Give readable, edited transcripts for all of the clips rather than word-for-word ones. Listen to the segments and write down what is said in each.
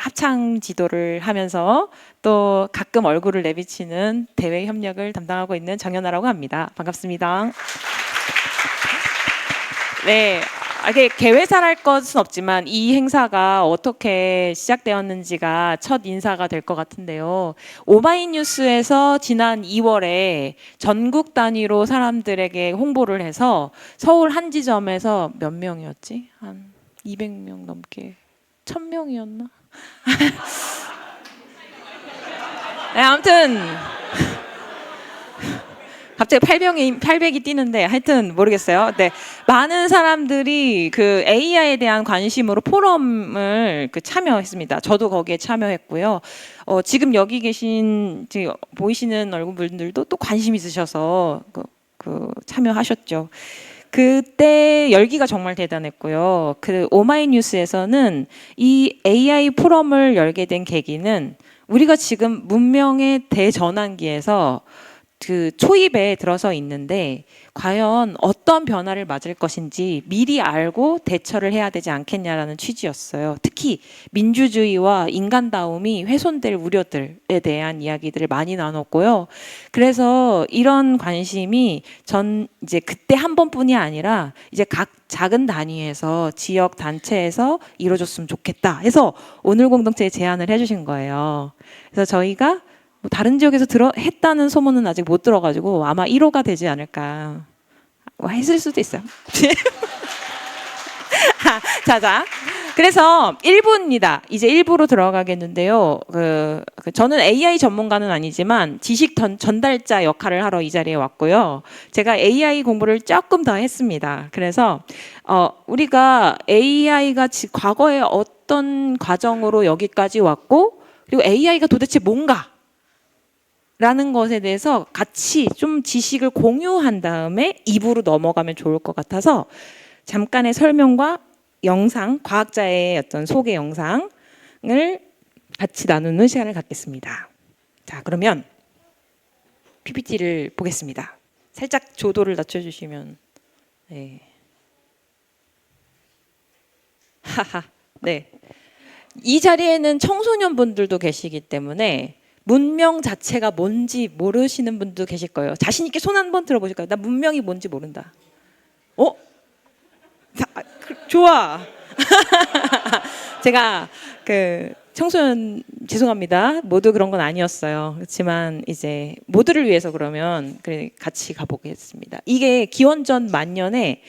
합창 지도를 하면서 또 가끔 얼굴을 내비치는 대외 협력을 담당하고 있는 정연아라고 합니다. 반갑습니다. 네, 이게 개회사랄 것은 없지만 이 행사가 어떻게 시작되었는지가 첫 인사가 될 것 같은데요. 오마이뉴스에서 지난 2월에 전국 단위로 사람들에게 홍보를 해서 서울 한 지점에서 몇 명이었지? 한 200명 넘게, 1000명이었나? 네, 아무튼 갑자기 800이 뛰는데 하여튼 모르겠어요. 네, 많은 사람들이 그 AI에 대한 관심으로 포럼을 참여했습니다. 저도 거기에 참여했고요. 지금 여기 계신 지금 보이시는 얼굴분들도 또 관심 있으셔서 참여하셨죠. 그때 열기가 정말 대단했고요. 그 오마이뉴스에서는 이 AI 포럼을 열게 된 계기는 우리가 지금 문명의 대전환기에서 그 초입에 들어서 있는데 과연 어떤 변화를 맞을 것인지 미리 알고 대처를 해야 되지 않겠냐라는 취지였어요. 특히 민주주의와 인간다움이 훼손될 우려들에 대한 이야기들을 많이 나눴고요. 그래서 이런 관심이 이제 그때 한 번뿐이 아니라 이제 각 작은 단위에서 지역 단체에서 이루어졌으면 좋겠다 해서 오늘 공동체에 제안을 해주신 거예요. 그래서 저희가 다른 지역에서 했다는 소문은 아직 못 들어가지고 아마 1호가 되지 않을까. 했을 수도 있어요. 자. 그래서 1부입니다. 이제 1부로 들어가겠는데요. 저는 AI 전문가는 아니지만 지식 전달자 역할을 하러 이 자리에 왔고요. 제가 AI 공부를 조금 더 했습니다. 그래서 우리가 AI가 과거에 어떤 과정으로 여기까지 왔고 그리고 AI가 도대체 뭔가 라는 것에 대해서 같이 좀 지식을 공유한 다음에 2부로 넘어가면 좋을 것 같아서 잠깐의 설명과 영상, 과학자의 어떤 소개 영상을 같이 나누는 시간을 갖겠습니다. 자, 그러면 PPT를 보겠습니다. 살짝 조도를 낮춰주시면. 네. 하하. 네. 이 자리에는 청소년분들도 계시기 때문에 문명 자체가 뭔지 모르시는 분도 계실 거예요. 자신 있게 손 한번 들어보실까요? 나 문명이 뭔지 모른다. 좋아. 제가 청소년 죄송합니다. 모두 그런 건 아니었어요. 그렇지만 이제 모두를 위해서 그러면 같이 가보겠습니다. 이게 기원전 만년에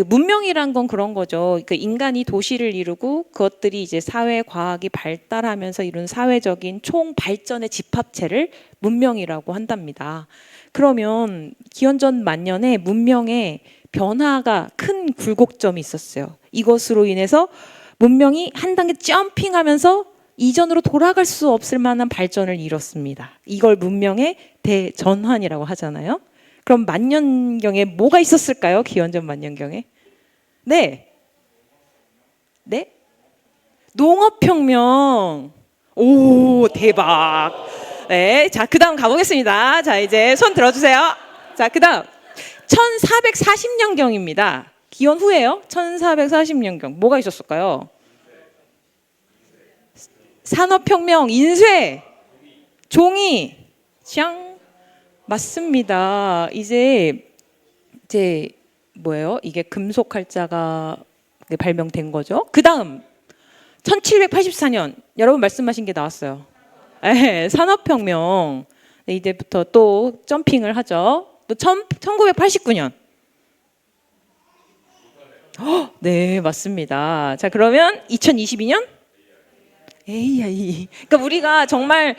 문명이란 건 그런 거죠. 인간이 도시를 이루고 그것들이 이제 사회 과학이 발달하면서 이룬 사회적인 총 발전의 집합체를 문명이라고 한답니다. 그러면 기원전 만년에 문명의 변화가 큰 굴곡점이 있었어요. 이것으로 인해서 문명이 한 단계 점핑하면서 이전으로 돌아갈 수 없을 만한 발전을 이뤘습니다. 이걸 문명의 대전환이라고 하잖아요. 그럼 만년경에 뭐가 있었을까요? 기원전 만년경에? 네. 농업혁명. 오, 대박. 네. 자, 그 다음 가보겠습니다. 자, 이제 손 들어주세요. 자, 그 다음. 1440년경입니다. 기원 후예요. 1440년경. 뭐가 있었을까요? 산업혁명, 인쇄, 종이, 짱. 맞습니다. 이제 뭐예요? 이게 금속 활자가 발명된 거죠. 그 다음 1784년 여러분 말씀하신 게 나왔어요. 산업혁명. 네, 이제부터 또 점핑을 하죠. 또 1989년. 네, 맞습니다. 자, 그러면 2022년? AI. 그러니까 우리가 정말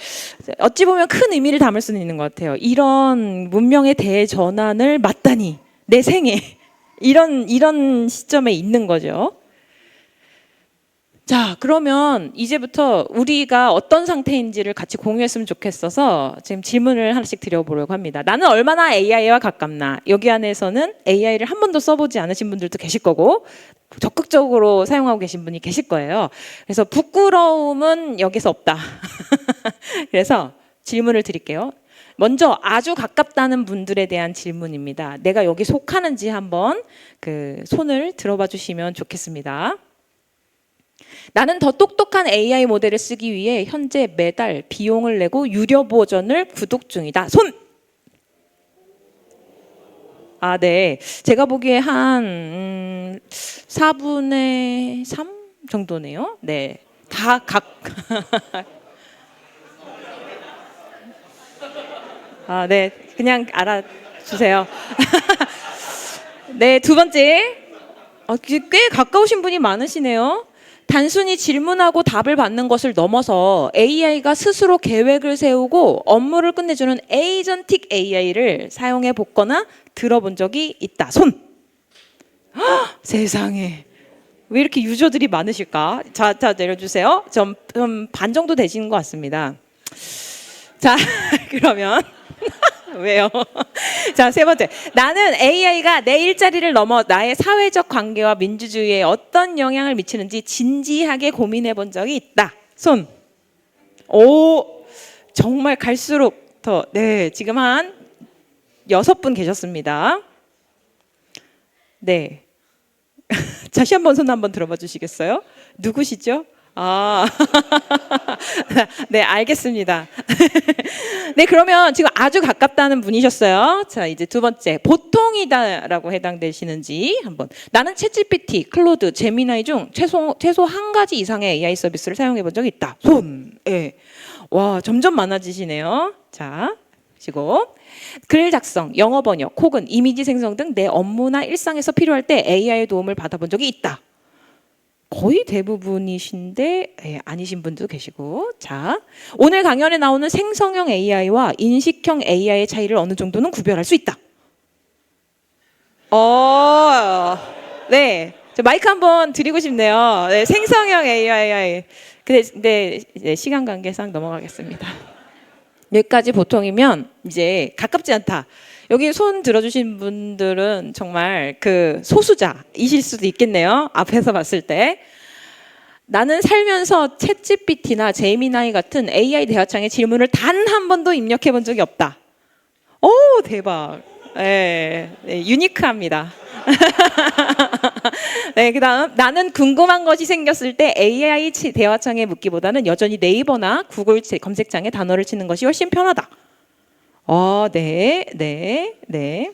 어찌 보면 큰 의미를 담을 수는 있는 것 같아요. 이런 문명의 대전환을 맞다니 내 생에 이런 시점에 있는 거죠. 자, 그러면 이제부터 우리가 어떤 상태인지를 같이 공유했으면 좋겠어서 지금 질문을 하나씩 드려보려고 합니다. 나는 얼마나 AI와 가깝나? 여기 안에서는 AI를 한 번도 써보지 않으신 분들도 계실 거고 적극적으로 사용하고 계신 분이 계실 거예요. 그래서 부끄러움은 여기서 없다. 그래서 질문을 드릴게요. 먼저 아주 가깝다는 분들에 대한 질문입니다. 내가 여기 속하는지 한번 손을 들어봐 주시면 좋겠습니다. 나는 더 똑똑한 AI 모델을 쓰기 위해 현재 매달 비용을 내고 유료 버전을 구독 중이다. 손! 아, 네. 제가 보기에 한 4분의 3 정도네요. 네. 다 각. 아, 네. 그냥 알아주세요. 네, 두 번째. 꽤 가까우신 분이 많으시네요. 단순히 질문하고 답을 받는 것을 넘어서 AI가 스스로 계획을 세우고 업무를 끝내주는 에이전틱 AI를 사용해 보거나 들어본 적이 있다. 손. 헉, 세상에. 왜 이렇게 유저들이 많으실까? 자, 내려주세요. 좀 반 정도 되시는 것 같습니다. 자, 그러면 왜요? 자, 세 번째. 나는 AI가 내 일자리를 넘어 나의 사회적 관계와 민주주의에 어떤 영향을 미치는지 진지하게 고민해 본 적이 있다. 손. 오, 정말 갈수록 더. 네, 지금 한 6분 계셨습니다. 네. 다시 한번 손 한번 들어봐 주시겠어요? 누구시죠? 아, 네, 알겠습니다. 네, 그러면 지금 아주 가깝다는 분이셨어요. 자, 이제 두 번째. 보통이다라고 해당되시는지 한번. 나는 챗GPT, 클로드, 제미나이 중 최소 한 가지 이상의 AI 서비스를 사용해 본 적이 있다. 손. 예. 와, 점점 많아지시네요. 자, 시고. 글 작성, 영어 번역, 혹은 이미지 생성 등 내 업무나 일상에서 필요할 때 AI의 도움을 받아본 적이 있다. 거의 대부분이신데 아니신 분도 계시고. 자, 오늘 강연에 나오는 생성형 AI와 인식형 AI의 차이를 어느 정도는 구별할 수 있다. 네, 저 마이크 한번 드리고 싶네요. 네, 생성형 AI. 근데 시간 관계상 넘어가겠습니다. 여기까지 보통이면 이제 가깝지 않다. 여기 손 들어주신 분들은 정말 그 소수자이실 수도 있겠네요. 앞에서 봤을 때. 나는 살면서 챗GPT나 제미나이 같은 AI 대화창에 질문을 단 한 번도 입력해 본 적이 없다. 오, 대박. 네, 유니크합니다. 네, 그다음 나는 궁금한 것이 생겼을 때 AI 대화창에 묻기보다는 여전히 네이버나 구글 검색창에 단어를 치는 것이 훨씬 편하다. 네.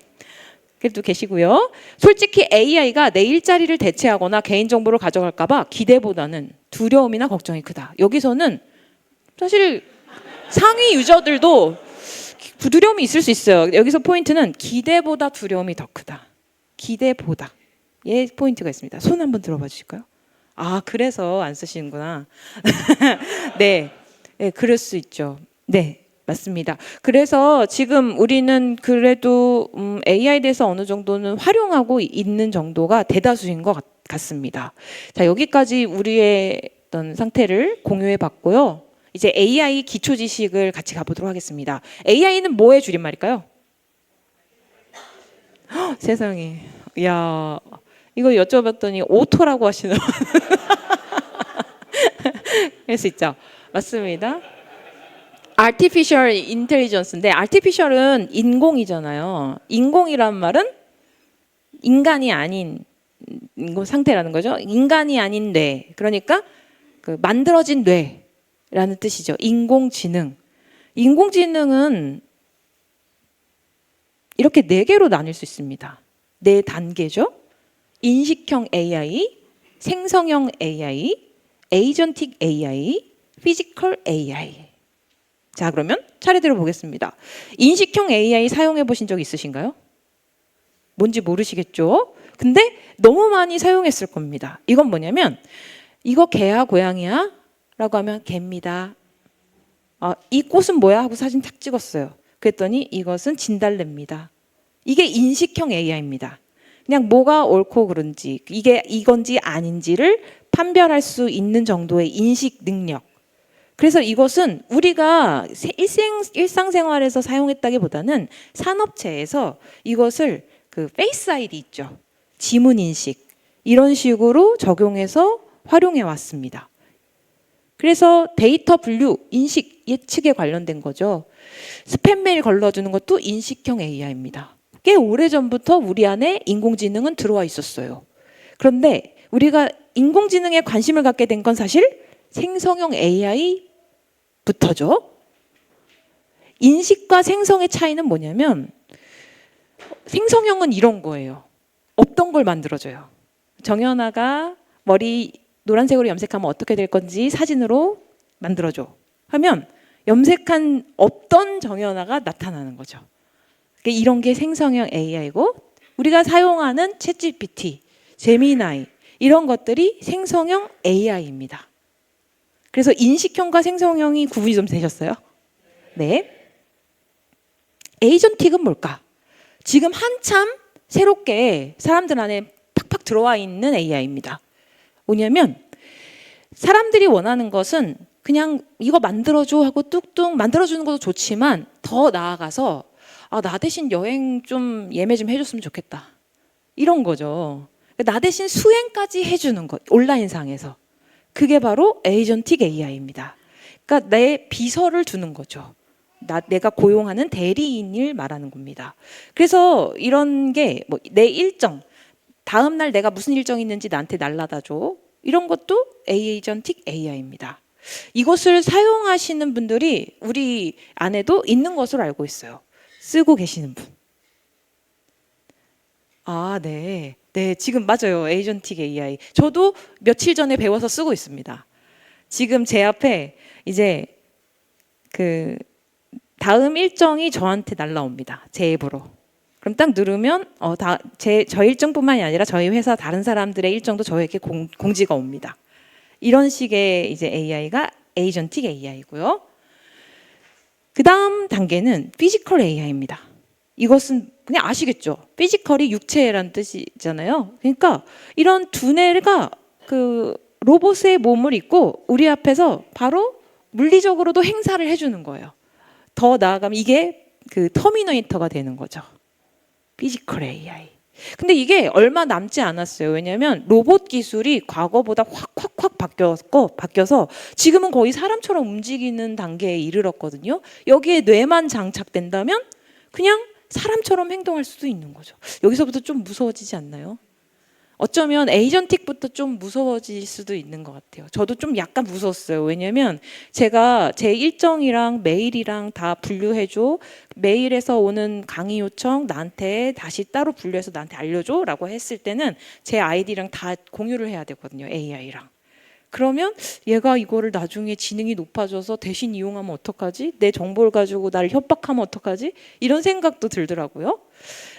그래도 계시고요. 솔직히 AI가 내 일자리를 대체하거나 개인정보를 가져갈까봐 기대보다는 두려움이나 걱정이 크다. 여기서는 사실 상위 유저들도 두려움이 있을 수 있어요. 여기서 포인트는 기대보다 두려움이 더 크다. 기대보다. 예, 포인트가 있습니다. 손 한번 들어봐 주실까요? 아, 그래서 안 쓰시는구나. 네, 그럴 수 있죠. 네. 맞습니다. 그래서 지금 우리는 그래도 AI에 대해서 어느 정도는 활용하고 있는 정도가 대다수인 것 같습니다. 자, 여기까지 우리의 어떤 상태를 공유해 봤고요. 이제 AI 기초 지식을 같이 가보도록 하겠습니다. AI는 뭐의 줄임말일까요? 헉, 세상에. 이야, 이거 여쭤봤더니 오토라고 하시는. 할 수 있죠. 맞습니다. Artificial Intelligence인데 Artificial은 인공이잖아요. 인공이란 말은 인간이 아닌 상태라는 거죠. 인간이 아닌 뇌. 그러니까 그 만들어진 뇌라는 뜻이죠. 인공지능. 인공지능은 이렇게 4개로 나뉠 수 있습니다. 4단계죠. 인식형 AI, 생성형 AI, 에이전틱 AI, 피지컬 AI. 자, 그러면 차례대로 보겠습니다. 인식형 AI 사용해 보신 적 있으신가요? 뭔지 모르시겠죠? 근데 너무 많이 사용했을 겁니다. 이건 뭐냐면 이거 개야 고양이야? 라고 하면 개입니다. 이 꽃은 뭐야? 하고 사진 탁 찍었어요. 그랬더니 이것은 진달래입니다. 이게 인식형 AI입니다. 그냥 뭐가 옳고 그른지 이게 이건지 아닌지를 판별할 수 있는 정도의 인식 능력. 그래서 이것은 우리가 일상생활에서 사용했다기보다는 산업체에서 이것을 그 페이스 아이디 있죠. 지문 인식 이런 식으로 적용해서 활용해 왔습니다. 그래서 데이터 분류, 인식, 예측에 관련된 거죠. 스팸 메일 걸러주는 것도 인식형 AI입니다. 꽤 오래전부터 우리 안에 인공지능은 들어와 있었어요. 그런데 우리가 인공지능에 관심을 갖게 된 건 사실 생성형 AI부터죠. 인식과 생성의 차이는 뭐냐면 생성형은 이런 거예요. 없던 걸 만들어줘요. 정연아가 머리 노란색으로 염색하면 어떻게 될 건지 사진으로 만들어줘 하면 염색한 없던 정연아가 나타나는 거죠. 이런 게 생성형 AI고 우리가 사용하는 챗GPT, 제미나이 이런 것들이 생성형 AI입니다. 그래서 인식형과 생성형이 구분이 좀 되셨어요? 네. 에이전틱은 뭘까? 지금 한참 새롭게 사람들 안에 팍팍 들어와 있는 AI입니다. 뭐냐면 사람들이 원하는 것은 그냥 이거 만들어줘 하고 뚝뚝 만들어주는 것도 좋지만 더 나아가서 나 대신 여행 좀 예매 좀 해줬으면 좋겠다. 이런 거죠. 나 대신 수행까지 해주는 것, 온라인상에서. 그게 바로 에이전틱 AI입니다. 그러니까 내 비서를 두는 거죠. 내가 고용하는 대리인을 말하는 겁니다. 그래서 이런 게 내 일정, 다음 날 내가 무슨 일정이 있는지 나한테 날라다 줘. 이런 것도 에이전틱 AI입니다. 이것을 사용하시는 분들이 우리 안에도 있는 것으로 알고 있어요. 쓰고 계시는 분. 네. 네, 지금 맞아요. 에이전틱 AI. 저도 며칠 전에 배워서 쓰고 있습니다. 지금 제 앞에 이제 다음 일정이 저한테 날라옵니다. 제 앱으로. 그럼 딱 누르면 저 일정뿐만이 아니라 저희 회사 다른 사람들의 일정도 저에게 공지가 옵니다. 이런 식의 이제 AI가 에이전틱 AI고요. 그 다음 단계는 피지컬 AI입니다. 이것은 그냥 아시겠죠? 피지컬이 육체란 뜻이잖아요. 그러니까 이런 두뇌가 로봇의 몸을 입고 우리 앞에서 바로 물리적으로도 행사를 해주는 거예요. 더 나아가면 이게 터미네이터가 되는 거죠. 피지컬 AI. 근데 이게 얼마 남지 않았어요. 왜냐하면 로봇 기술이 과거보다 확 바뀌어서 지금은 거의 사람처럼 움직이는 단계에 이르렀거든요. 여기에 뇌만 장착된다면 그냥 사람처럼 행동할 수도 있는 거죠. 여기서부터 좀 무서워지지 않나요? 어쩌면 에이전틱부터 좀 무서워질 수도 있는 것 같아요. 저도 좀 약간 무서웠어요. 왜냐면 제가 제 일정이랑 메일이랑 다 분류해줘. 메일에서 오는 강의 요청 나한테 다시 따로 분류해서 나한테 알려줘 라고 했을 때는 제 아이디랑 다 공유를 해야 되거든요. AI랑. 그러면 얘가 이거를 나중에 지능이 높아져서 대신 이용하면 어떡하지? 내 정보를 가지고 나를 협박하면 어떡하지? 이런 생각도 들더라고요.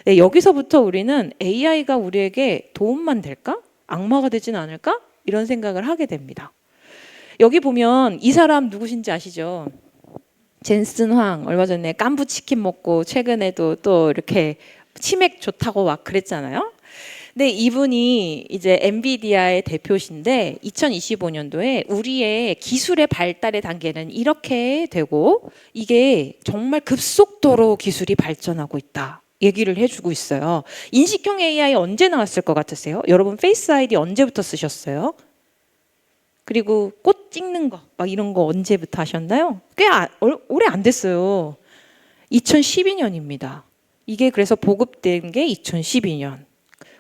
네, 여기서부터 우리는 AI가 우리에게 도움만 될까? 악마가 되지는 않을까? 이런 생각을 하게 됩니다. 여기 보면 이 사람 누구신지 아시죠? 젠슨 황 얼마 전에 깐부 치킨 먹고 최근에도 또 이렇게 치맥 좋다고 막 그랬잖아요. 근데 이분이 이제 엔비디아의 대표신데 2025년도에 우리의 기술의 발달의 단계는 이렇게 되고 이게 정말 급속도로 기술이 발전하고 있다. 얘기를 해주고 있어요. 인식형 AI 언제 나왔을 것 같으세요? 여러분 페이스 아이디 언제부터 쓰셨어요? 그리고 꽃 찍는 거 막 이런 거 언제부터 하셨나요? 꽤 오래 안 됐어요. 2012년입니다. 이게 그래서 보급된 게 2012년.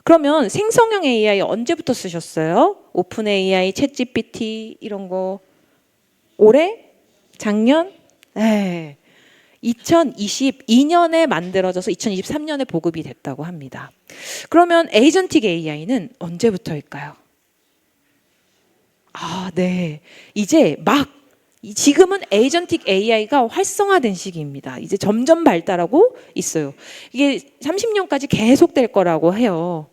그러면 생성형 AI 언제부터 쓰셨어요? 오픈 AI, 챗 GPT 이런 거 올해? 작년? 네. 2022년에 만들어져서 2023년에 보급이 됐다고 합니다. 그러면 에이전틱 AI는 언제부터일까요? 네. 이제 지금은 에이전틱 AI가 활성화된 시기입니다. 이제 점점 발달하고 있어요. 이게 30년까지 계속될 거라고 해요.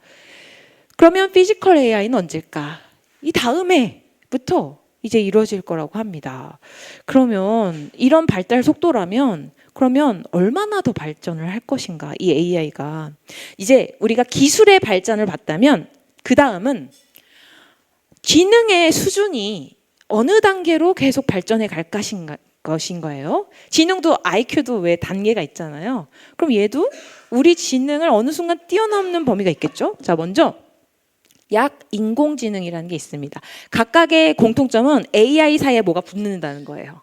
그러면 피지컬 AI는 언제일까? 이 다음해부터 이제 이루어질 거라고 합니다. 그러면 이런 발달 속도라면 그러면 얼마나 더 발전을 할 것인가? 이 AI가 이제 우리가 기술의 발전을 봤다면 그 다음은 지능의 수준이 어느 단계로 계속 발전해 갈 것인 거예요. 지능도 IQ도 왜 단계가 있잖아요. 그럼 얘도 우리 지능을 어느 순간 뛰어넘는 범위가 있겠죠. 자, 먼저 약 인공지능이라는 게 있습니다. 각각의 공통점은 AI 사이에 뭐가 붙는다는 거예요.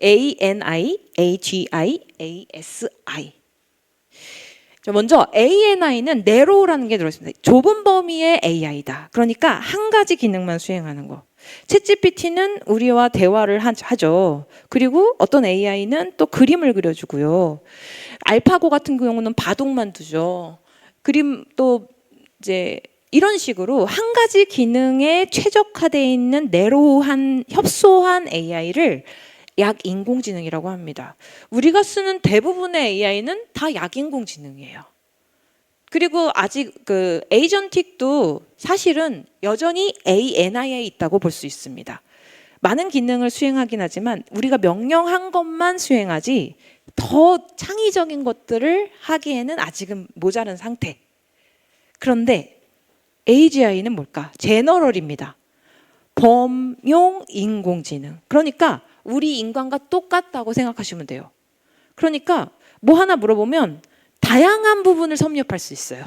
ANI, AGI, ASI. 먼저 ANI는 narrow라는 게 들어있습니다. 좁은 범위의 AI다. 그러니까 한 가지 기능만 수행하는 거. 챗GPT는 우리와 대화를 하죠. 그리고 어떤 AI는 또 그림을 그려주고요. 알파고 같은 경우는 바둑만 두죠. 그림 또 이제 이런 식으로 한 가지 기능에 최적화되어 있는 내로우한 협소한 AI를 약인공지능이라고 합니다. 우리가 쓰는 대부분의 AI는 다 약인공지능이에요. 그리고 아직 그 에이전틱도 사실은 여전히 ANI에 있다고 볼 수 있습니다. 많은 기능을 수행하긴 하지만 우리가 명령한 것만 수행하지 더 창의적인 것들을 하기에는 아직은 모자란 상태. 그런데 AGI는 뭘까? 제너럴입니다. 범용 인공지능. 그러니까 우리 인간과 똑같다고 생각하시면 돼요. 그러니까 뭐 하나 물어보면 다양한 부분을 섭렵할 수 있어요.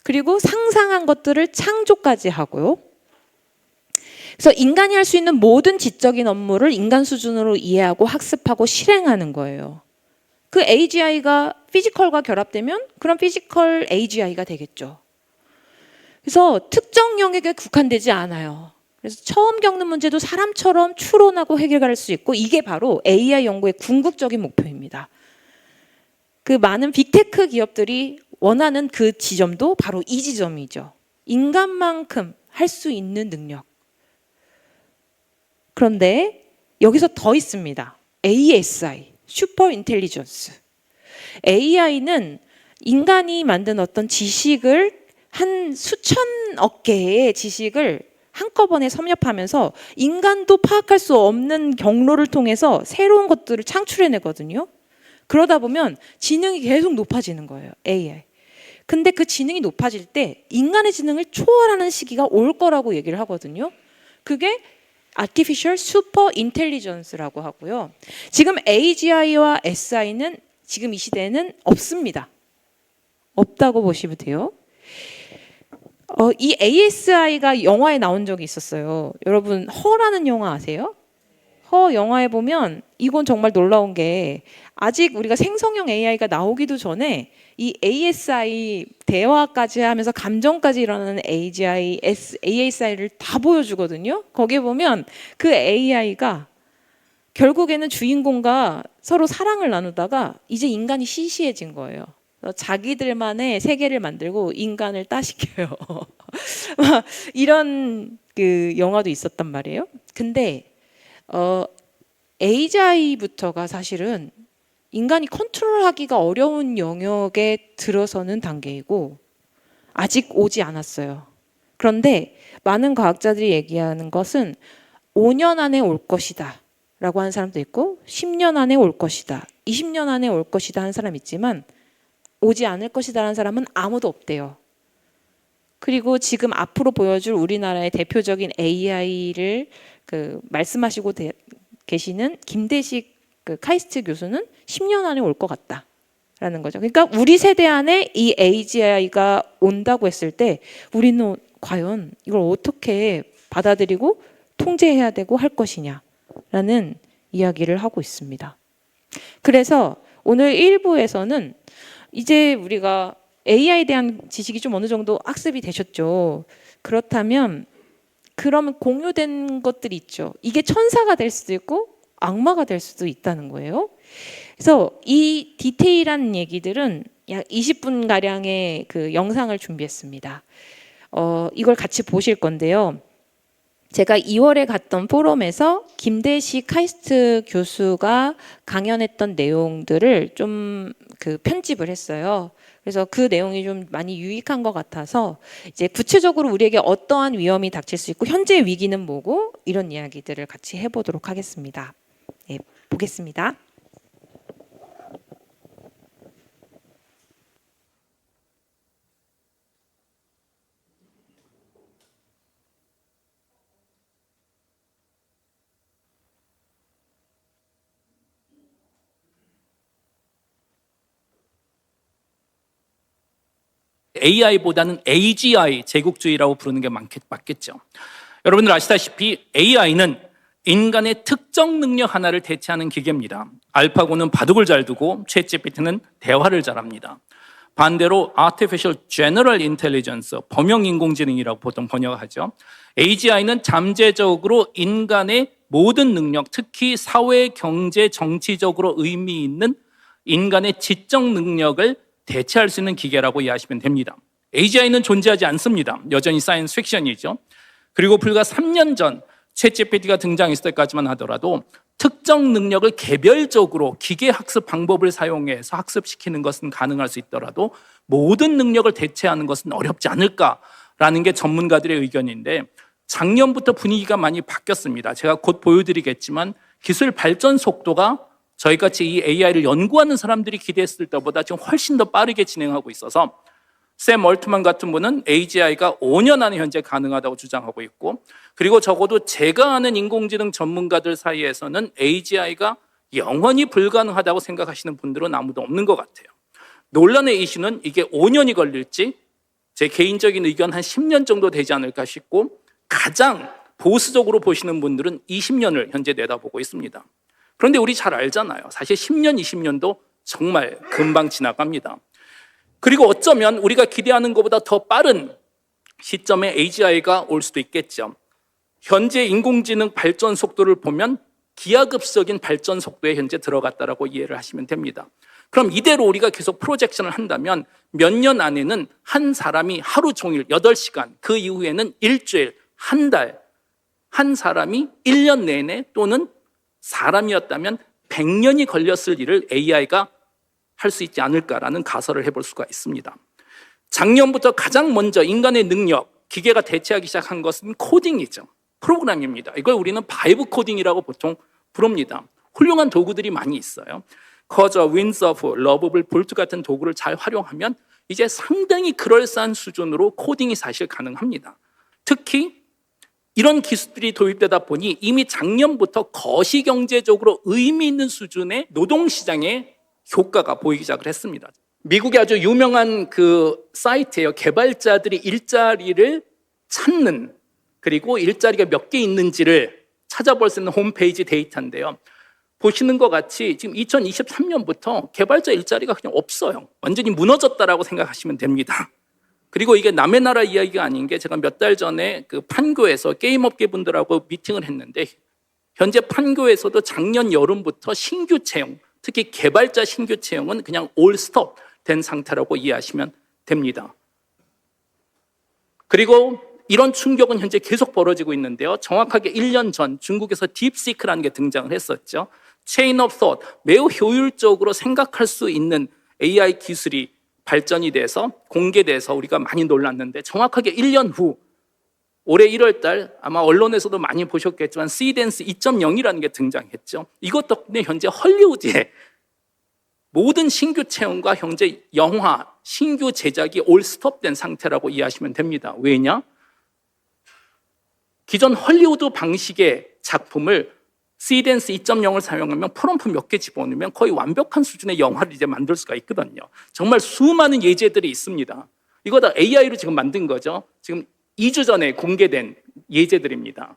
그리고 상상한 것들을 창조까지 하고요. 그래서 인간이 할 수 있는 모든 지적인 업무를 인간 수준으로 이해하고 학습하고 실행하는 거예요. 그 AGI가 피지컬과 결합되면 그런 피지컬 AGI가 되겠죠. 그래서 특정 영역에 국한되지 않아요. 그래서 처음 겪는 문제도 사람처럼 추론하고 해결할 수 있고 이게 바로 AI 연구의 궁극적인 목표입니다. 그 많은 빅테크 기업들이 원하는 그 지점도 바로 이 지점이죠. 인간만큼 할 수 있는 능력. 그런데 여기서 더 있습니다. ASI, 슈퍼 인텔리전스. AI는 인간이 만든 어떤 지식을 한 수천억 개의 지식을 한꺼번에 섭렵하면서 인간도 파악할 수 없는 경로를 통해서 새로운 것들을 창출해내거든요. 그러다 보면 지능이 계속 높아지는 거예요. AI. 근데 그 지능이 높아질 때 인간의 지능을 초월하는 시기가 올 거라고 얘기를 하거든요. 그게 Artificial Super Intelligence라고 하고요. 지금 AGI와 SI는 지금 이 시대에는 없습니다. 없다고 보시면 돼요. 이 ASI가 영화에 나온 적이 있었어요. 여러분 허라는 영화 아세요? 허 영화에 보면 이건 정말 놀라운 게 아직 우리가 생성형 AI가 나오기도 전에 이 ASI 대화까지 하면서 감정까지 일어나는 ASI를 다 보여주거든요. 거기에 보면 그 AI가 결국에는 주인공과 서로 사랑을 나누다가 이제 인간이 시시해진 거예요. 자기들만의 세계를 만들고 인간을 따시켜요. 이런 그 영화도 있었단 말이에요. 근데 AGI부터가 사실은 인간이 컨트롤하기가 어려운 영역에 들어서는 단계이고 아직 오지 않았어요. 그런데 많은 과학자들이 얘기하는 것은 5년 안에 올 것이다 라고 하는 사람도 있고 10년 안에 올 것이다, 20년 안에 올 것이다 하는 사람 있지만 오지 않을 것이다 라는 사람은 아무도 없대요. 그리고 지금 앞으로 보여줄 우리나라의 대표적인 AI를 말씀하시고 계시는 김대식 카이스트 교수는 10년 안에 올 것 같다라는 거죠. 그러니까 우리 세대 안에 이 AGI가 온다고 했을 때 우리는 과연 이걸 어떻게 받아들이고 통제해야 되고 할 것이냐라는 이야기를 하고 있습니다. 그래서 오늘 1부에서는 이제 우리가 AI에 대한 지식이 좀 어느 정도 학습이 되셨죠. 그렇다면 그러면 공유된 것들이 있죠. 이게 천사가 될 수도 있고 악마가 될 수도 있다는 거예요. 그래서 이 디테일한 얘기들은 약 20분 가량의 그 영상을 준비했습니다. 이걸 같이 보실 건데요. 제가 2월에 갔던 포럼에서 김대식 카이스트 교수가 강연했던 내용들을 좀 편집을 했어요. 그래서 그 내용이 좀 많이 유익한 것 같아서 이제 구체적으로 우리에게 어떠한 위험이 닥칠 수 있고 현재 위기는 뭐고 이런 이야기들을 같이 해보도록 하겠습니다. 네, 보겠습니다. AI보다는 AGI, 제국주의라고 부르는 게 맞겠죠. 여러분들 아시다시피 AI는 인간의 특정 능력 하나를 대체하는 기계입니다. 알파고는 바둑을 잘 두고 챗GPT는 대화를 잘합니다. 반대로 Artificial General Intelligence, 범용인공지능이라고 보통 번역하죠. AGI는 잠재적으로 인간의 모든 능력, 특히 사회, 경제, 정치적으로 의미 있는 인간의 지적 능력을 대체할 수 있는 기계라고 이해하시면 됩니다. AGI는 존재하지 않습니다. 여전히 사이언스 픽션이죠. 그리고 불과 3년 전 챗GPT가 등장했을 때까지만 하더라도 특정 능력을 개별적으로 기계 학습 방법을 사용해서 학습시키는 것은 가능할 수 있더라도 모든 능력을 대체하는 것은 어렵지 않을까라는 게 전문가들의 의견인데, 작년부터 분위기가 많이 바뀌었습니다. 제가 곧 보여드리겠지만 기술 발전 속도가 저희같이 이 AI를 연구하는 사람들이 기대했을 때보다 지금 훨씬 더 빠르게 진행하고 있어서 샘 얼트만 같은 분은 AGI가 5년 안에 현재 가능하다고 주장하고 있고, 그리고 적어도 제가 아는 인공지능 전문가들 사이에서는 AGI가 영원히 불가능하다고 생각하시는 분들은 아무도 없는 것 같아요. 논란의 이슈는 이게 5년이 걸릴지, 제 개인적인 의견 한 10년 정도 되지 않을까 싶고, 가장 보수적으로 보시는 분들은 20년을 현재 내다보고 있습니다. 그런데 우리 잘 알잖아요. 사실 10년, 20년도 정말 금방 지나갑니다. 그리고 어쩌면 우리가 기대하는 것보다 더 빠른 시점에 AGI가 올 수도 있겠죠. 현재 인공지능 발전 속도를 보면 기하급수적인 발전 속도에 현재 들어갔다라고 이해를 하시면 됩니다. 그럼 이대로 우리가 계속 프로젝션을 한다면 몇 년 안에는 한 사람이 하루 종일 8시간, 그 이후에는 일주일, 한 달, 한 사람이 1년 내내 또는 사람이었다면 100년이 걸렸을 일을 AI가 할 수 있지 않을까라는 가설을 해볼 수가 있습니다. 작년부터 가장 먼저 인간의 능력, 기계가 대체하기 시작한 것은 코딩이죠. 프로그램입니다. 이걸 우리는 바이브 코딩이라고 보통 부릅니다. 훌륭한 도구들이 많이 있어요. 커저, 윈서프, 러브블, 볼트 같은 도구를 잘 활용하면 이제 상당히 그럴싸한 수준으로 코딩이 사실 가능합니다. 특히 이런 기술들이 도입되다 보니 이미 작년부터 거시경제적으로 의미 있는 수준의 노동시장에 효과가 보이기 시작을 했습니다. 미국의 아주 유명한 그 사이트예요. 개발자들이 일자리를 찾는, 그리고 일자리가 몇 개 있는지를 찾아볼 수 있는 홈페이지 데이터인데요. 보시는 것 같이 지금 2023년부터 개발자 일자리가 그냥 없어요. 완전히 무너졌다라고 생각하시면 됩니다. 그리고 이게 남의 나라 이야기가 아닌 게, 제가 몇 달 전에 그 판교에서 게임업계 분들하고 미팅을 했는데, 현재 판교에서도 작년 여름부터 신규 채용, 특히 개발자 신규 채용은 그냥 올 스톱 된 상태라고 이해하시면 됩니다. 그리고 이런 충격은 현재 계속 벌어지고 있는데요. 정확하게 1년 전 중국에서 딥시크라는 게 등장을 했었죠. 체인 오브 톳, 매우 효율적으로 생각할 수 있는 AI 기술이 발전이 돼서 공개돼서 우리가 많이 놀랐는데, 정확하게 1년 후 올해 1월 달 아마 언론에서도 많이 보셨겠지만 시댄스 2.0이라는 게 등장했죠. 이것 덕분에 현재 헐리우드의 모든 신규 채용과 현재 영화 신규 제작이 올 스톱된 상태라고 이해하시면 됩니다. 왜냐? 기존 헐리우드 방식의 작품을 시댄스 2.0을 사용하면 프롬프 몇 개 집어넣으면 거의 완벽한 수준의 영화를 이제 만들 수가 있거든요. 정말 수많은 예제들이 있습니다. 이거 다 AI로 지금 만든 거죠. 지금 2주 전에 공개된 예제들입니다.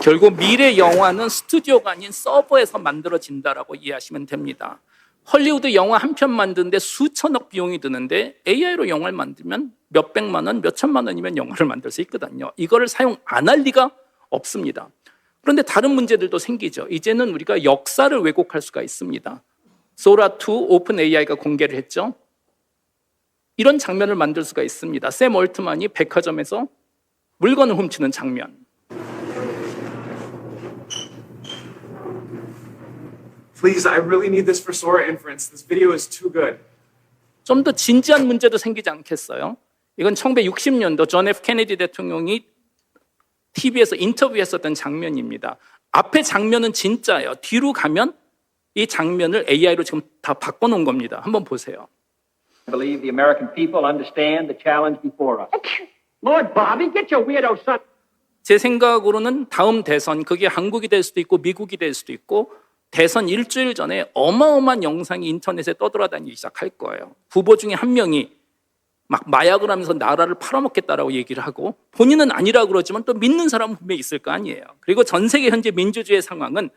결국 미래 영화는 스튜디오가 아닌 서버에서 만들어진다라고 이해하시면 됩니다. 헐리우드 영화 한 편 만드는데 수천억 비용이 드는데 AI로 영화를 만들면 몇백만 원, 몇천만 원이면 영화를 만들 수 있거든요. 이거를 사용 안 할 리가 없습니다. 그런데 다른 문제들도 생기죠. 이제는 우리가 역사를 왜곡할 수가 있습니다. 소라2 오픈 AI가 공개를 했죠. 이런 장면을 만들 수가 있습니다. 샘 얼트만이 백화점에서 물건을 훔치는 장면. Please, I really need this for Sora inference. This video is too good. 좀 더 진지한 문제도 생기지 않겠어요? 이건 1960년도 존 F 케네디 대통령이 TV에서 인터뷰했었던 장면입니다. 앞에 장면은 진짜예요. 뒤로 가면 이 장면을 AI로 지금 다 바꿔놓은 겁니다. 한번 보세요. I believe the American people understand the challenge before us. Lord Bobby, get your weirdo son. 제 생각으로는 다음 대선, 그게 한국이 될 수도 있고 미국이 될 수도 있고, 대선 일주일 전에 어마어마한 영상이 인터넷에 떠돌아다니기 시작할 거예요. 후보 중에 한 명이 막 마약을 하면서 나라를 팔아먹겠다라고 얘기를 하고, 본인은 아니라고 그러지만 또 믿는 사람은 분명히 있을 거 아니에요. 그리고 전 세계 현재 민주주의 상황은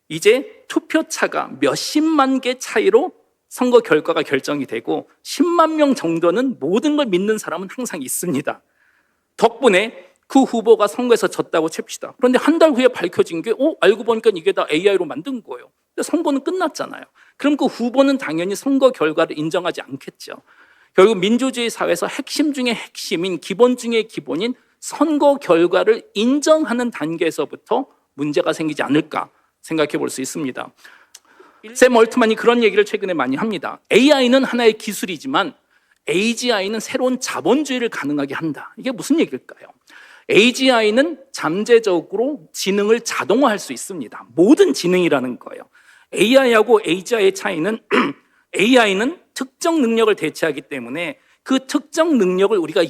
이제 투표차가 몇십만 개 차이로 선거 결과가 결정이 되고 10만 명 정도는 모든 걸 믿는 사람은 항상 있습니다. 덕분에 그 후보가 선거에서 졌다고 칩시다. 그런데 한 달 후에 밝혀진 게 알고 보니까 이게 다 AI로 만든 거예요. 근데 선거는 끝났잖아요. 그럼 그 후보는 당연히 선거 결과를 인정하지 않겠죠. 결국 민주주의 사회에서 핵심 중에 핵심인, 기본 중에 기본인 선거 결과를 인정하는 단계에서부터 문제가 생기지 않을까 생각해 볼 수 있습니다. 샘 얼트만이 그런 얘기를 최근에 많이 합니다. AI는 하나의 기술이지만 AGI는 새로운 자본주의를 가능하게 한다. 이게 무슨 얘기일까요? AGI는 잠재적으로 지능을 자동화할 수 있습니다. 모든 지능이라는 거예요. AI하고 AGI의 차이는 AI는 특정 능력을 대체하기 때문에 그 특정 능력을 우리가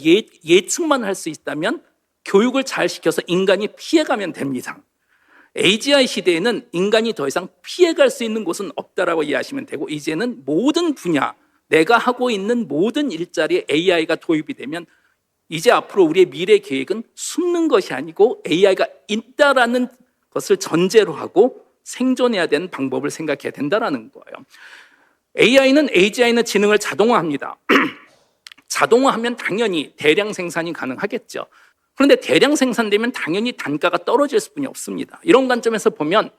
예측만 할 수 있다면 교육을 잘 시켜서 인간이 피해가면 됩니다. AGI 시대에는 인간이 더 이상 피해갈 수 있는 곳은 없다라고 이해하시면 되고, 이제는 모든 분야, 내가 하고 있는 모든 일자리에 AI가 도입이 되면 이제 앞으로 우리의 미래 계획은 숨는 것이 아니고 AI가 있다라는 것을 전제로 하고 생존해야 되는 방법을 생각해야 된다는 거예요. AI는 AGI는 지능을 자동화합니다. 자동화하면 당연히 대량 생산이 가능하겠죠. 그런데 대량 생산되면 당연히 단가가 떨어질 수뿐이 없습니다. 이런 관점에서 보면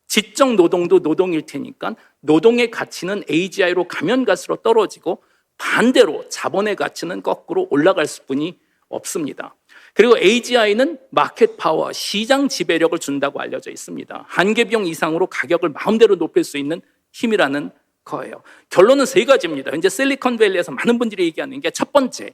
지적 노동도 노동일 테니까 노동의 가치는 AGI로 가면 갈수록 떨어지고, 반대로 자본의 가치는 거꾸로 올라갈 수뿐이 없습니다. 그리고 AGI는 마켓 파워, 시장 지배력을 준다고 알려져 있습니다. 한계 비용 이상으로 가격을 마음대로 높일 수 있는 힘이라는 거예요. 결론은 세 가지입니다. 이제 실리콘밸리에서 많은 분들이 얘기하는 게, 첫 번째,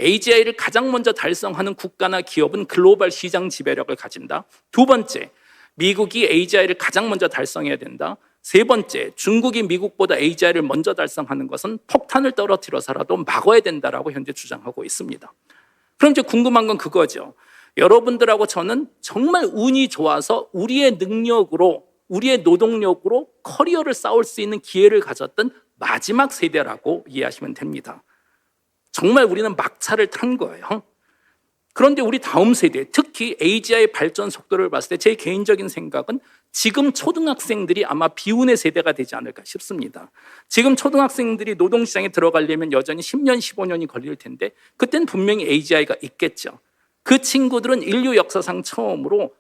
AGI를 가장 먼저 달성하는 국가나 기업은 글로벌 시장 지배력을 가진다. 두 번째, 미국이 AGI를 가장 먼저 달성해야 된다. 세 번째, 중국이 미국보다 AGI를 먼저 달성하는 것은 폭탄을 떨어뜨려서라도 막아야 된다라고 현재 주장하고 있습니다. 그럼 이제 궁금한 건 그거죠. 여러분들하고 저는 정말 운이 좋아서 우리의 능력으로, 우리의 노동력으로 커리어를 쌓을 수 있는 기회를 가졌던 마지막 세대라고 이해하시면 됩니다. 정말 우리는 막차를 탄 거예요. 그런데 우리 다음 세대, 특히 AGI의 발전 속도를 봤을 때 제 개인적인 생각은 지금 초등학생들이 아마 비운의 세대가 되지 않을까 싶습니다. 지금 초등학생들이 노동시장에 들어가려면 여전히 10년, 15년이 걸릴 텐데 그때는 분명히 AGI가 있겠죠. 그 친구들은 인류 역사상 처음으로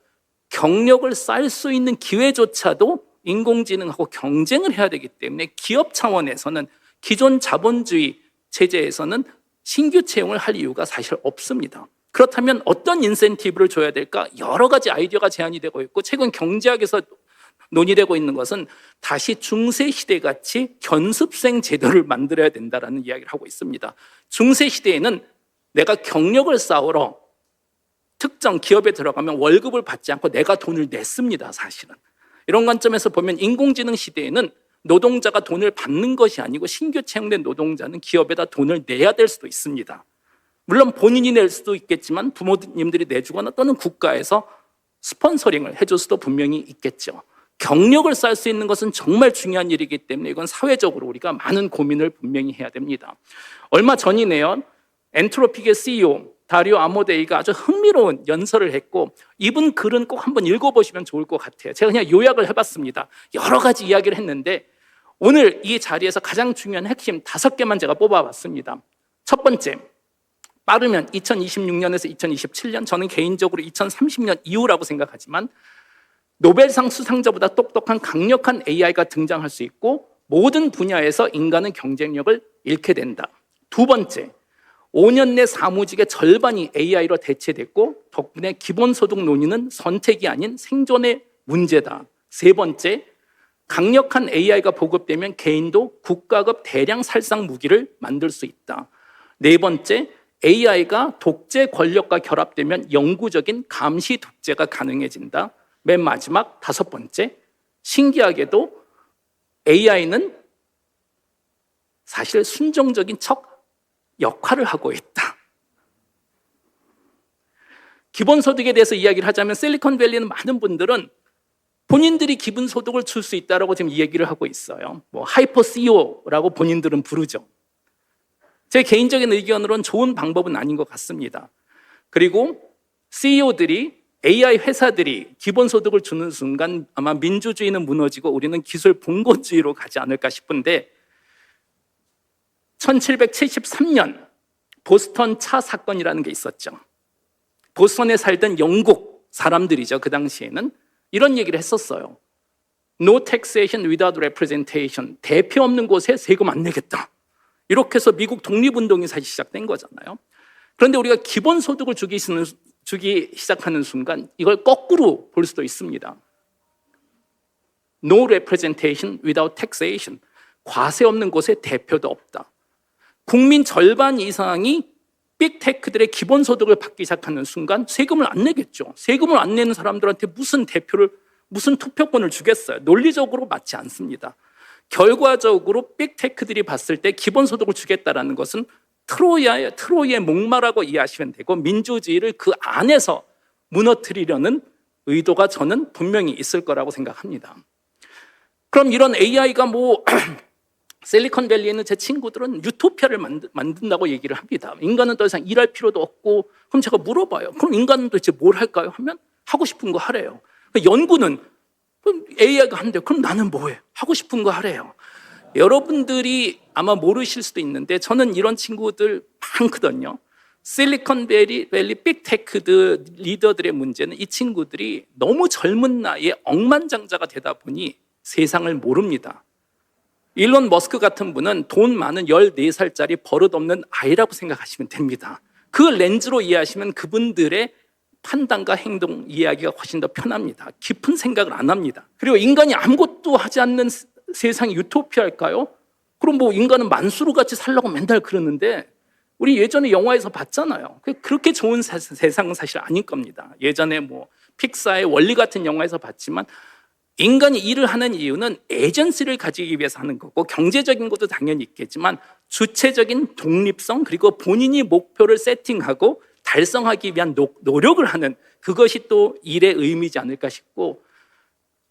경력을 쌓을 수 있는 기회조차도 인공지능하고 경쟁을 해야 되기 때문에 기업 차원에서는 기존 자본주의 체제에서는 신규 채용을 할 이유가 사실 없습니다. 그렇다면 어떤 인센티브를 줘야 될까? 여러 가지 아이디어가 제안이 되고 있고, 최근 경제학에서 논의되고 있는 것은 다시 중세시대같이 견습생 제도를 만들어야 된다는 이야기를 하고 있습니다. 중세시대에는 내가 경력을 쌓으러 특정 기업에 들어가면 월급을 받지 않고 내가 돈을 냈습니다, 사실은. 이런 관점에서 보면 인공지능 시대에는 노동자가 돈을 받는 것이 아니고 신규 채용된 노동자는 기업에다 돈을 내야 될 수도 있습니다. 물론 본인이 낼 수도 있겠지만 부모님들이 내주거나 또는 국가에서 스폰서링을 해줄 수도 분명히 있겠죠. 경력을 쌓을 수 있는 것은 정말 중요한 일이기 때문에 이건 사회적으로 우리가 많은 고민을 분명히 해야 됩니다. 얼마 전이네요. 엔트로픽의 CEO 다리오 아모데이가 아주 흥미로운 연설을 했고, 이분 글은 꼭 한번 읽어보시면 좋을 것 같아요. 제가 그냥 요약을 해봤습니다. 여러 가지 이야기를 했는데 오늘 이 자리에서 가장 중요한 핵심 5개만 제가 뽑아봤습니다. 첫 번째, 빠르면 2026년에서 2027년, 저는 개인적으로 2030년 이후라고 생각하지만 노벨상 수상자보다 똑똑한 강력한 AI가 등장할 수 있고 모든 분야에서 인간은 경쟁력을 잃게 된다. 두 번째, 5년 내 사무직의 절반이 AI로 대체됐고 덕분에 기본소득 논의는 선택이 아닌 생존의 문제다. 세 번째, 강력한 AI가 보급되면 개인도 국가급 대량 살상 무기를 만들 수 있다. 네 번째, AI가 독재 권력과 결합되면 영구적인 감시 독재가 가능해진다. 맨 마지막 5번째, 신기하게도 AI는 사실 순종적인 척 역할을 하고 있다. 기본소득에 대해서 이야기를 하자면 실리콘밸리는 많은 분들은 본인들이 기본소득을 줄 수 있다라고 지금 이야기를 하고 있어요. 뭐 하이퍼 CEO라고 본인들은 부르죠. 제 개인적인 의견으로는 좋은 방법은 아닌 것 같습니다. 그리고 CEO들이 AI 회사들이 기본소득을 주는 순간 아마 민주주의는 무너지고 우리는 기술 봉건주의로 가지 않을까 싶은데 1773년 보스턴 차 사건이라는 게 있었죠. 보스턴에 살던 영국 사람들이죠. 그 당시에는 이런 얘기를 했었어요. No taxation without representation. 대표 없는 곳에 세금 안 내겠다. 이렇게 해서 미국 독립운동이 사실 시작된 거잖아요. 그런데 우리가 기본소득을 주기 시작하는 순간 이걸 거꾸로 볼 수도 있습니다. No representation without taxation. 과세 없는 곳에 대표도 없다. 국민 절반 이상이 빅테크들의 기본소득을 받기 시작하는 순간 세금을 안 내겠죠. 세금을 안 내는 사람들한테 무슨 투표권을 주겠어요. 논리적으로 맞지 않습니다. 결과적으로 빅테크들이 봤을 때 기본소득을 주겠다라는 것은 트로이의 목마라고 이해하시면 되고 민주주의를 그 안에서 무너뜨리려는 의도가 저는 분명히 있을 거라고 생각합니다. 그럼 이런 AI가 실리콘밸리에 있는 제 친구들은 유토피아를 만든다고 얘기를 합니다. 인간은 더 이상 일할 필요도 없고. 그럼 제가 물어봐요. 그럼 인간은 도대체 뭘 할까요? 하면 하고 싶은 거 하래요. 연구는 AI가 한대요. 그럼 나는 뭐해? 하고 싶은 거 하래요. 여러분들이 아마 모르실 수도 있는데 저는 이런 친구들 많거든요. 실리콘밸리 빅테크 리더들의 문제는 이 친구들이 너무 젊은 나이에 억만장자가 되다 보니 세상을 모릅니다. 일론 머스크 같은 분은 돈 많은 14살짜리 버릇없는 아이라고 생각하시면 됩니다. 그 렌즈로 이해하시면 그분들의 판단과 행동 이야기가 훨씬 더 편합니다. 깊은 생각을 안 합니다. 그리고 인간이 아무것도 하지 않는 세상이 유토피아일까요? 그럼 인간은 만수르 같이 살라고 맨날 그러는데 우리 예전에 영화에서 봤잖아요. 그렇게 좋은 세상은 사실 아닐 겁니다. 예전에 픽사의 원리 같은 영화에서 봤지만 인간이 일을 하는 이유는 에이전시를 가지기 위해서 하는 거고 경제적인 것도 당연히 있겠지만 주체적인 독립성 그리고 본인이 목표를 세팅하고 달성하기 위한 노력을 하는 그것이 또 일의 의미지 않을까 싶고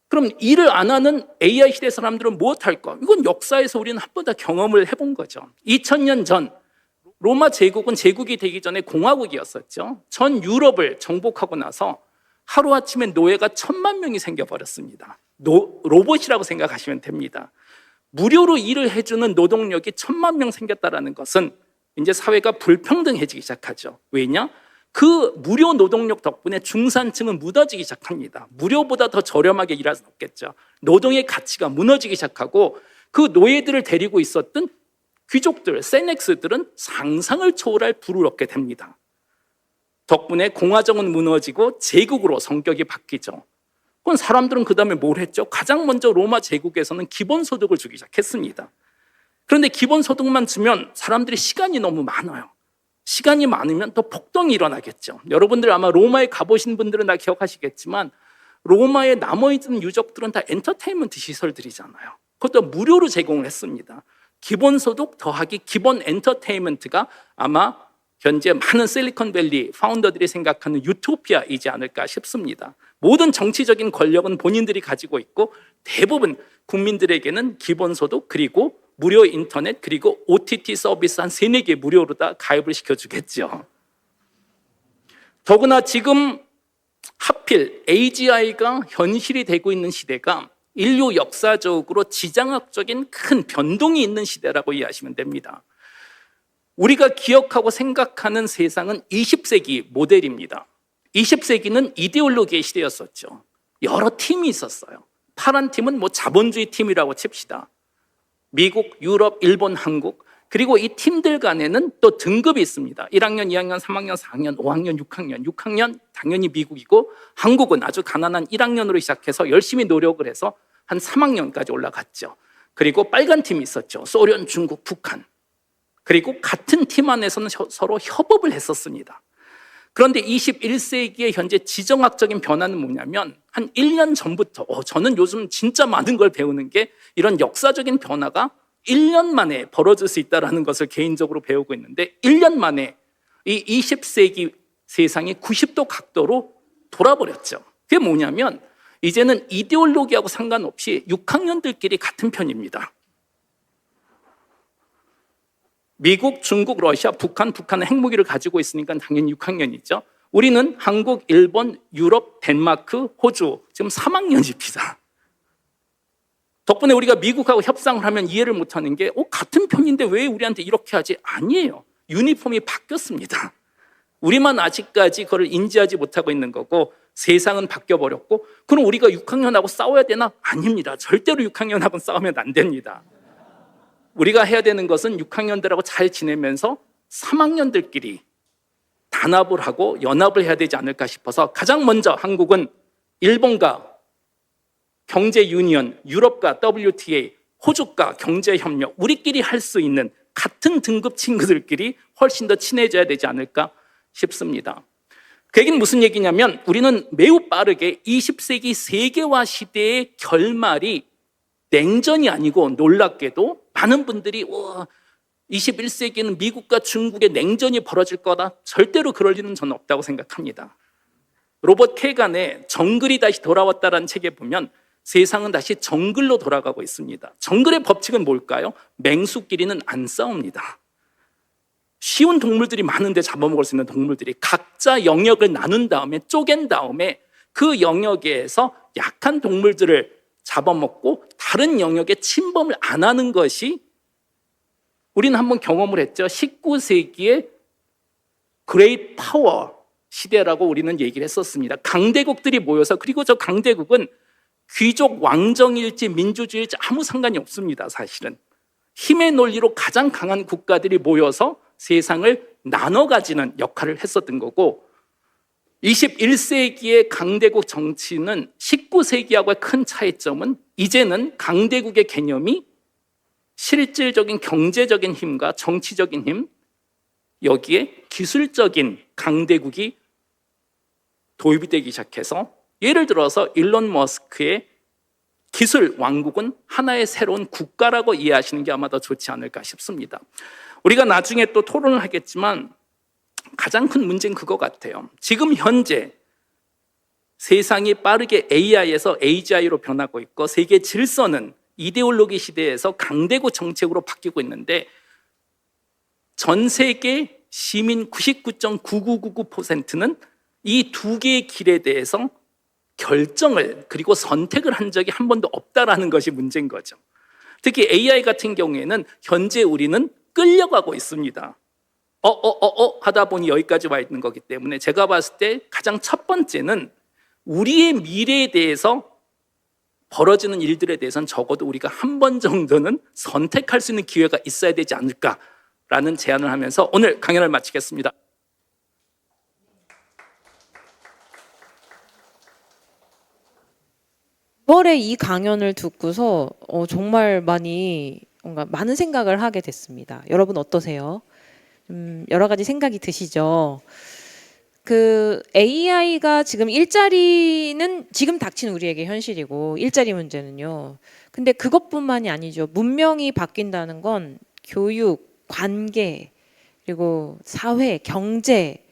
그럼 일을 안 하는 AI 시대 사람들은 무엇 할까? 이건 역사에서 우리는 한 번 다 경험을 해본 거죠. 2000년 전 로마 제국은 제국이 되기 전에 공화국이었었죠. 전 유럽을 정복하고 나서 하루아침에 노예가 1000만 명이 생겨버렸습니다. 로봇이라고 생각하시면 됩니다. 무료로 일을 해주는 노동력이 1000만 명 생겼다는 것은 이제 사회가 불평등해지기 시작하죠. 왜냐? 그 무료 노동력 덕분에 중산층은 무너지기 시작합니다. 무료보다 더 저렴하게 일할 수는 없겠죠. 노동의 가치가 무너지기 시작하고 그 노예들을 데리고 있었던 귀족들, 세넥스들은 상상을 초월할 부를 얻게 됩니다. 덕분에 공화정은 무너지고 제국으로 성격이 바뀌죠. 그럼 사람들은 그 다음에 뭘 했죠? 가장 먼저 로마 제국에서는 기본소득을 주기 시작했습니다. 그런데 기본소득만 주면 사람들이 시간이 너무 많아요. 시간이 많으면 또 폭동이 일어나겠죠. 여러분들 아마 로마에 가보신 분들은 다 기억하시겠지만 로마에 남아있는 유적들은 다 엔터테인먼트 시설들이잖아요. 그것도 무료로 제공을 했습니다. 기본소득 더하기 기본 엔터테인먼트가 아마 현재 많은 실리콘밸리 파운더들이 생각하는 유토피아이지 않을까 싶습니다. 모든 정치적인 권력은 본인들이 가지고 있고 대부분 국민들에게는 기본소득 그리고 무료 인터넷 그리고 OTT 서비스 한 3-4개 무료로 다 가입을 시켜주겠죠. 더구나 지금 하필 AGI가 현실이 되고 있는 시대가 인류 역사적으로 지정학적인 큰 변동이 있는 시대라고 이해하시면 됩니다. 우리가 기억하고 생각하는 세상은 20세기 모델입니다. 20세기는 이데올로기의 시대였었죠. 여러 팀이 있었어요. 파란 팀은 자본주의 팀이라고 칩시다. 미국, 유럽, 일본, 한국 그리고 이 팀들 간에는 또 등급이 있습니다. 1학년, 2학년, 3학년, 4학년, 5학년, 6학년 6학년 당연히 미국이고 한국은 아주 가난한 1학년으로 시작해서 열심히 노력을 해서 한 3학년까지 올라갔죠. 그리고 빨간 팀이 있었죠. 소련, 중국, 북한. 그리고 같은 팀 안에서는 서로 협업을 했었습니다. 그런데 21세기의 현재 지정학적인 변화는 뭐냐면 한 1년 전부터 저는 요즘 진짜 많은 걸 배우는 게 이런 역사적인 변화가 1년 만에 벌어질 수 있다는 것을 개인적으로 배우고 있는데 1년 만에 이 20세기 세상이 90도 각도로 돌아버렸죠. 그게 뭐냐면 이제는 이데올로기하고 상관없이 6학년들끼리 같은 편입니다. 미국, 중국, 러시아, 북한은 핵무기를 가지고 있으니까 당연히 6학년이죠. 우리는 한국, 일본, 유럽, 덴마크, 호주 지금 3학년입니다. 덕분에 우리가 미국하고 협상을 하면 이해를 못하는 게 같은 편인데 왜 우리한테 이렇게 하지? 아니에요. 유니폼이 바뀌었습니다. 우리만 아직까지 그걸 인지하지 못하고 있는 거고 세상은 바뀌어버렸고 그럼 우리가 6학년하고 싸워야 되나? 아닙니다. 절대로 6학년하고는 싸우면 안 됩니다. 우리가 해야 되는 것은 6학년들하고 잘 지내면서 3학년들끼리 단합을 하고 연합을 해야 되지 않을까 싶어서 가장 먼저 한국은 일본과 경제 유니언, 유럽과 WTA, 호주과 경제 협력, 우리끼리 할 수 있는 같은 등급 친구들끼리 훨씬 더 친해져야 되지 않을까 싶습니다. 그 얘기는 무슨 얘기냐면 우리는 매우 빠르게 20세기 세계화 시대의 결말이 냉전이 아니고 놀랍게도 많은 분들이 21세기에는 미국과 중국의 냉전이 벌어질 거다. 절대로 그럴 리는 저는 없다고 생각합니다. 로버트 케간의 정글이 다시 돌아왔다라는 책에 보면 세상은 다시 정글로 돌아가고 있습니다. 정글의 법칙은 뭘까요? 맹수끼리는 안 싸웁니다. 쉬운 동물들이 많은데 잡아먹을 수 있는 동물들이 각자 영역을 나눈 다음에 쪼갠 다음에 그 영역에서 약한 동물들을 잡아먹고 다른 영역에 침범을 안 하는 것이 우리는 한번 경험을 했죠. 19세기의 그레이트 파워 시대라고 우리는 얘기를 했었습니다. 강대국들이 모여서 그리고 저 강대국은 귀족 왕정일지 민주주의일지 아무 상관이 없습니다. 사실은 힘의 논리로 가장 강한 국가들이 모여서 세상을 나눠 가지는 역할을 했었던 거고 21세기의 강대국 정치는 19세기하고의 큰 차이점은 이제는 강대국의 개념이 실질적인 경제적인 힘과 정치적인 힘 여기에 기술적인 강대국이 도입이 되기 시작해서 예를 들어서 일론 머스크의 기술 왕국은 하나의 새로운 국가라고 이해하시는 게 아마 더 좋지 않을까 싶습니다. 우리가 나중에 또 토론을 하겠지만 가장 큰 문제는 그거 같아요. 지금 현재 세상이 빠르게 AI에서 AGI로 변하고 있고 세계 질서는 이데올로기 시대에서 강대국 정책으로 바뀌고 있는데 전 세계 시민 99.9999%는 이 두 개의 길에 대해서 결정을 그리고 선택을 한 적이 한 번도 없다라는 것이 문제인 거죠. 특히 AI 같은 경우에는 현재 우리는 끌려가고 있습니다. 하다 보니 여기까지 와 있는 거기 때문에 제가 봤을 때 가장 첫 번째는 우리의 미래에 대해서 벌어지는 일들에 대해서는 적어도 우리가 한 번 정도는 선택할 수 있는 기회가 있어야 되지 않을까라는 제안을 하면서 오늘 강연을 마치겠습니다. 6월에 이 강연을 듣고서 정말 뭔가 많은 생각을 하게 됐습니다. 여러분 어떠세요? 여러 가지 생각이 드시죠? 그 AI가 지금 일자리는 지금 닥친 우리에게 현실이고 일자리 문제는요. 근데 그것뿐만이 아니죠. 문명이 바뀐다는 건 교육, 관계, 그리고 사회, 경제,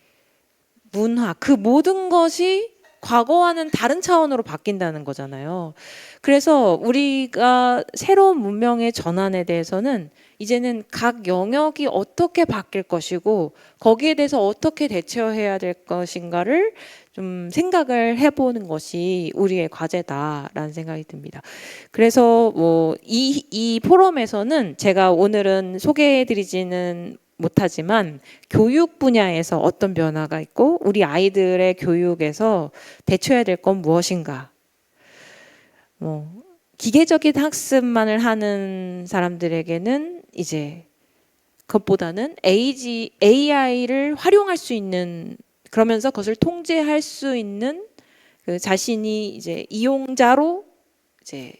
문화 그 모든 것이 과거와는 다른 차원으로 바뀐다는 거잖아요. 그래서 우리가 새로운 문명의 전환에 대해서는 이제는 각 영역이 어떻게 바뀔 것이고 거기에 대해서 어떻게 대처해야 될 것인가를 좀 생각을 해보는 것이 우리의 과제다라는 생각이 듭니다. 그래서 이 포럼에서는 제가 오늘은 소개해드리지는 못하지만 교육 분야에서 어떤 변화가 있고 우리 아이들의 교육에서 대처해야 될 건 무엇인가. 기계적인 학습만을 하는 사람들에게는 이제 그것보다는 AI를 활용할 수 있는 그러면서 그것을 통제할 수 있는 그 자신이 이제 이용자로 이제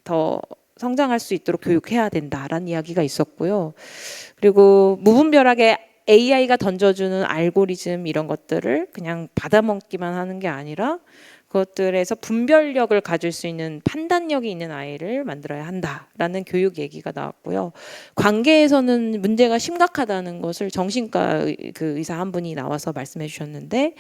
더 성장할 수 있도록 교육해야 된다라는 이야기가 있었고요. 그리고 무분별하게 AI가 던져주는 알고리즘 이런 것들을 그냥 받아먹기만 하는 게 아니라 그것들에서 분별력을 가질 수 있는 판단력이 있는 아이를 만들어야 한다라는 교육 얘기가 나왔고요. 관계에서는 문제가 심각하다는 것을 정신과 그 의사 한 분이 나와서 말씀해 주셨는데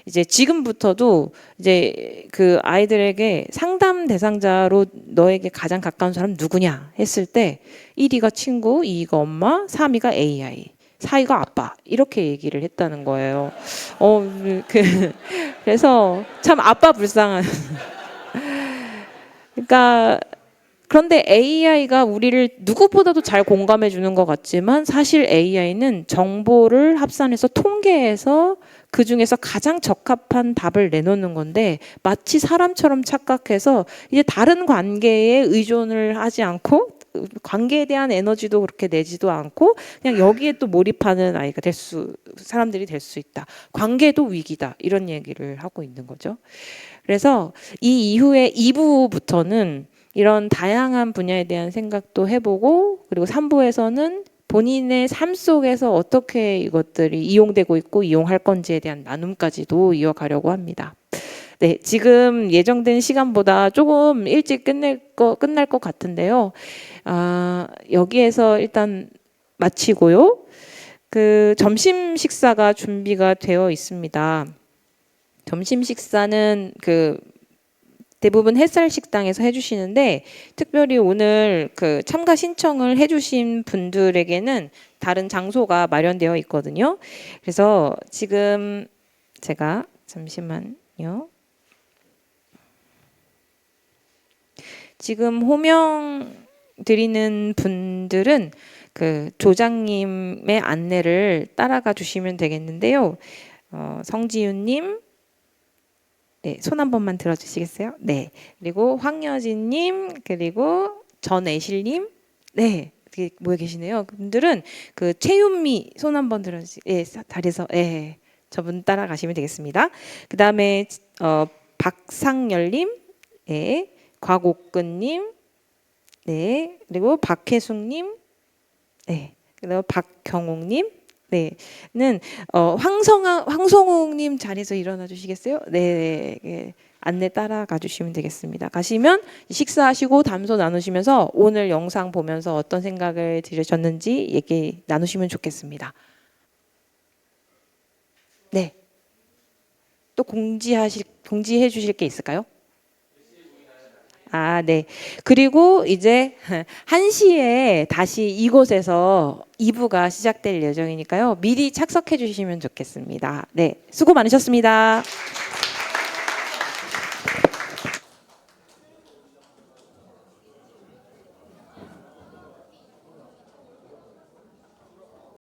이제 지금부터도 이제 그 아이들에게 상담 대상자로 너에게 가장 가까운 사람 누구냐 했을 때 1위가 친구, 2위가 엄마, 3위가 AI. 4위가 아빠 이렇게 얘기를 했다는 거예요. 그래서 참 아빠 불쌍한. 그러니까 그런데 AI가 우리를 누구보다도 잘 공감해 주는 것 같지만 사실 AI는 정보를 합산해서 통계해서 그 중에서 가장 적합한 답을 내놓는 건데 마치 사람처럼 착각해서 이제 다른 관계에 의존을 하지 않고 관계에 대한 에너지도 그렇게 내지도 않고 그냥 여기에 또 몰입하는 아이가 사람들이 될 수 있다. 관계도 위기다. 이런 얘기를 하고 있는 거죠. 그래서 이 이후에 2부부터는 이런 다양한 분야에 대한 생각도 해보고 그리고 3부에서는 본인의 삶 속에서 어떻게 이것들이 이용되고 있고 이용할 건지에 대한 나눔까지도 이어가려고 합니다. 네, 지금 예정된 시간보다 조금 일찍 끝날 것 같은데요. 여기에서 일단 마치고요. 그 점심 식사가 준비가 되어 있습니다. 점심 식사는 그 대부분 햇살 식당에서 해주시는데 특별히 오늘 그 참가 신청을 해주신 분들에게는 다른 장소가 마련되어 있거든요. 그래서 지금 제가 잠시만요. 지금 호명 드리는 분들은 그 조장님의 안내를 따라가 주시면 되겠는데요. 성지윤님, 네, 손 한 번만 들어주시겠어요? 네. 그리고 황여진님, 그리고 전애실님, 네, 모여 계시네요. 그분들은 그 최윤미 손 한 번 들어주시, 예, 다리에서, 예, 저분 따라가시면 되겠습니다. 그 다음에 박상열님, 예. 곽옥근님, 네, 그리고 박혜숙님, 네, 그리고 박경옥님, 네,는 황성욱님 자리에서 일어나 주시겠어요? 네, 네, 안내 따라가 주시면 되겠습니다. 가시면 식사하시고 담소 나누시면서 오늘 영상 보면서 어떤 생각을 들으셨는지 얘기 나누시면 좋겠습니다. 네, 또 공지해 주실 게 있을까요? 네. 그리고 이제 1시에 다시 이곳에서 2부가 시작될 예정이니까요. 미리 착석해 주시면 좋겠습니다. 네. 수고 많으셨습니다.